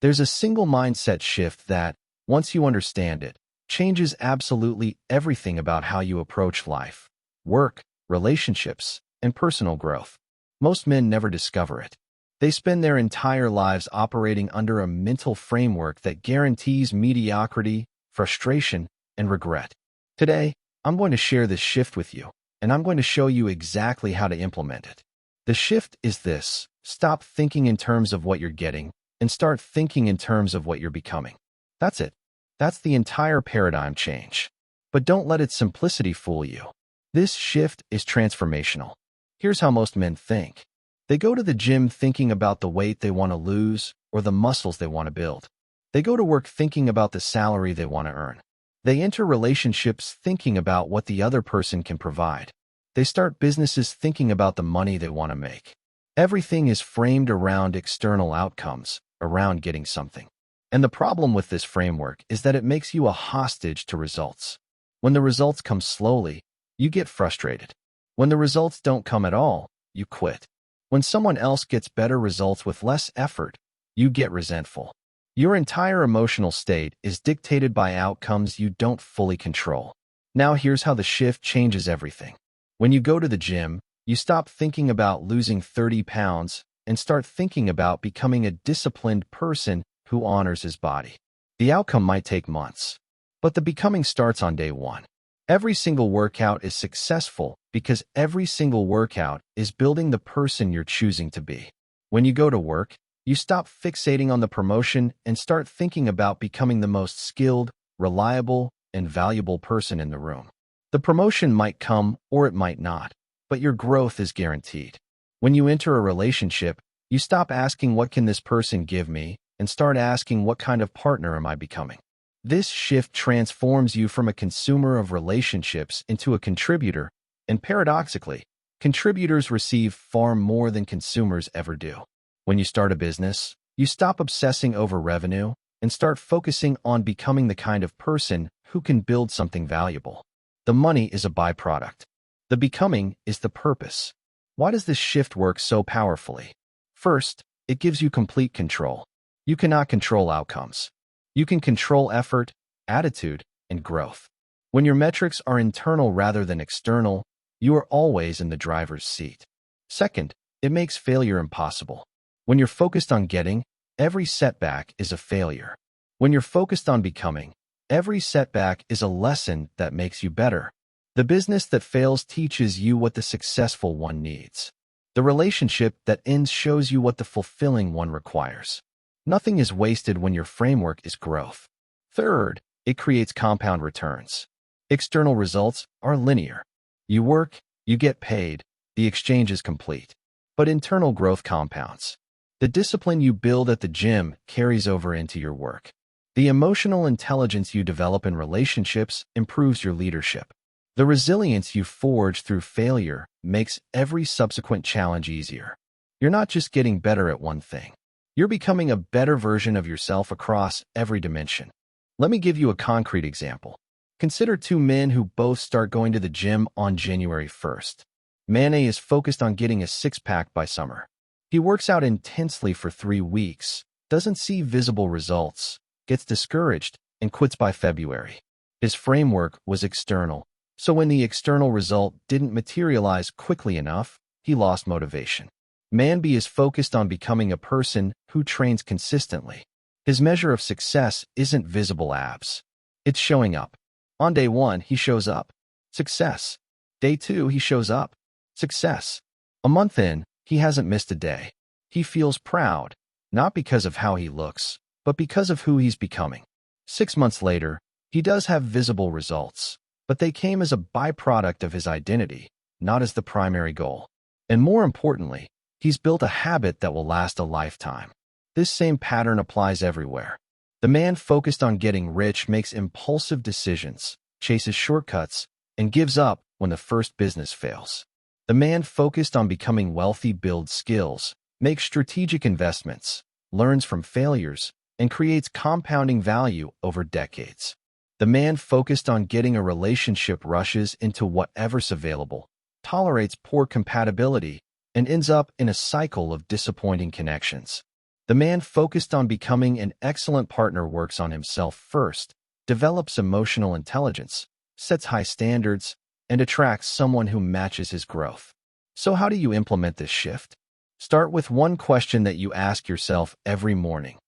There's a single mindset shift that, once you understand it, changes absolutely everything about how you approach life, work, relationships, and personal growth. Most men never discover it. They spend their entire lives operating under a mental framework that guarantees mediocrity, frustration, and regret. Today, I'm going to share this shift with you, and I'm going to show you exactly how to implement it. The shift is this: stop thinking in terms of what you're getting and start thinking in terms of what you're becoming. That's it. That's the entire paradigm change. But don't let its simplicity fool you. This shift is transformational. Here's how most men think. They go to the gym thinking about the weight they want to lose or the muscles they want to build. They go to work thinking about the salary they want to earn. They enter relationships thinking about what the other person can provide. They start businesses thinking about the money they want to make. Everything is framed around external outcomes, around getting something. And the problem with this framework is that it makes you a hostage to results. When the results come slowly, you get frustrated. When the results don't come at all, you quit. When someone else gets better results with less effort, you get resentful. Your entire emotional state is dictated by outcomes you don't fully control. Now here's how the shift changes everything. When you go to the gym, you stop thinking about losing 30 pounds and start thinking about becoming a disciplined person who honors his body. The outcome might take months, but the becoming starts on day one. Every single workout is successful because every single workout is building the person you're choosing to be. When you go to work, you stop fixating on the promotion and start thinking about becoming the most skilled, reliable, and valuable person in the room. The promotion might come or it might not, but your growth is guaranteed. When you enter a relationship, you stop asking what can this person give me and start asking what kind of partner am I becoming. This shift transforms you from a consumer of relationships into a contributor, and paradoxically, contributors receive far more than consumers ever do. When you start a business, you stop obsessing over revenue and start focusing on becoming the kind of person who can build something valuable. The money is a byproduct. The becoming is the purpose. Why does this shift work so powerfully? First, it gives you complete control. You cannot control outcomes. You can control effort, attitude, and growth. When your metrics are internal rather than external, you are always in the driver's seat. Second, it makes failure impossible. When you're focused on getting, every setback is a failure. When you're focused on becoming, every setback is a lesson that makes you better. The business that fails teaches you what the successful one needs. The relationship that ends shows you what the fulfilling one requires. Nothing is wasted when your framework is growth. Third, it creates compound returns. External results are linear. You work, you get paid, the exchange is complete. But internal growth compounds. The discipline you build at the gym carries over into your work. The emotional intelligence you develop in relationships improves your leadership. The resilience you forge through failure makes every subsequent challenge easier. You're not just getting better at one thing. You're becoming a better version of yourself across every dimension. Let me give you a concrete example. Consider two men who both start going to the gym on January 1st. Man A is focused on getting a six-pack by summer. He works out intensely for 3 weeks, doesn't see visible results, gets discouraged, and quits by February. His framework was external, so when the external result didn't materialize quickly enough, he lost motivation. Man B is focused on becoming a person who trains consistently. His measure of success isn't visible abs. It's showing up. On day 1, he shows up. Success. Day 2, he shows up. Success. A month in, he hasn't missed a day. He feels proud, not because of how he looks, but because of who he's becoming. 6 months later, he does have visible results, but they came as a byproduct of his identity, not as the primary goal. And more importantly, he's built a habit that will last a lifetime. This same pattern applies everywhere. The man focused on getting rich makes impulsive decisions, chases shortcuts, and gives up when the first business fails. The man focused on becoming wealthy builds skills, makes strategic investments, learns from failures, and creates compounding value over decades. The man focused on getting a relationship rushes into whatever's available, tolerates poor compatibility, and ends up in a cycle of disappointing connections. The man focused on becoming an excellent partner works on himself first, develops emotional intelligence, sets high standards, and attracts someone who matches his growth. So how do you implement this shift? Start with one question that you ask yourself every morning.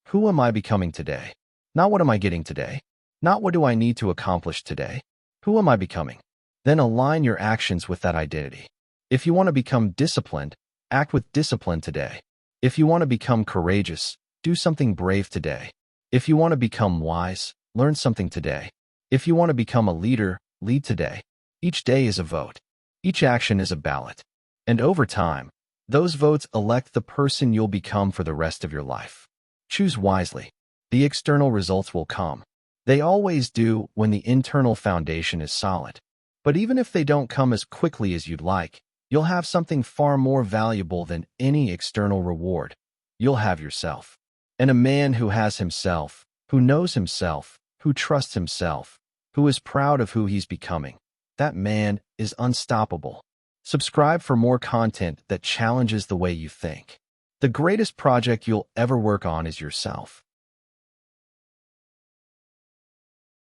Who am I becoming today? Not what am I getting today? Not what do I need to accomplish today? Who am I becoming? Then align your actions with that identity. If you want to become disciplined, act with discipline today. If you want to become courageous, do something brave today. If you want to become wise, learn something today. If you want to become a leader, lead today. Each day is a vote. Each action is a ballot. And over time, those votes elect the person you'll become for the rest of your life. Choose wisely. The external results will come. They always do when the internal foundation is solid. But even if they don't come as quickly as you'd like, you'll have something far more valuable than any external reward. You'll have yourself. And a man who has himself, who knows himself, who trusts himself, who is proud of who he's becoming, that man is unstoppable. Subscribe for more content that challenges the way you think. The greatest project you'll ever work on is yourself.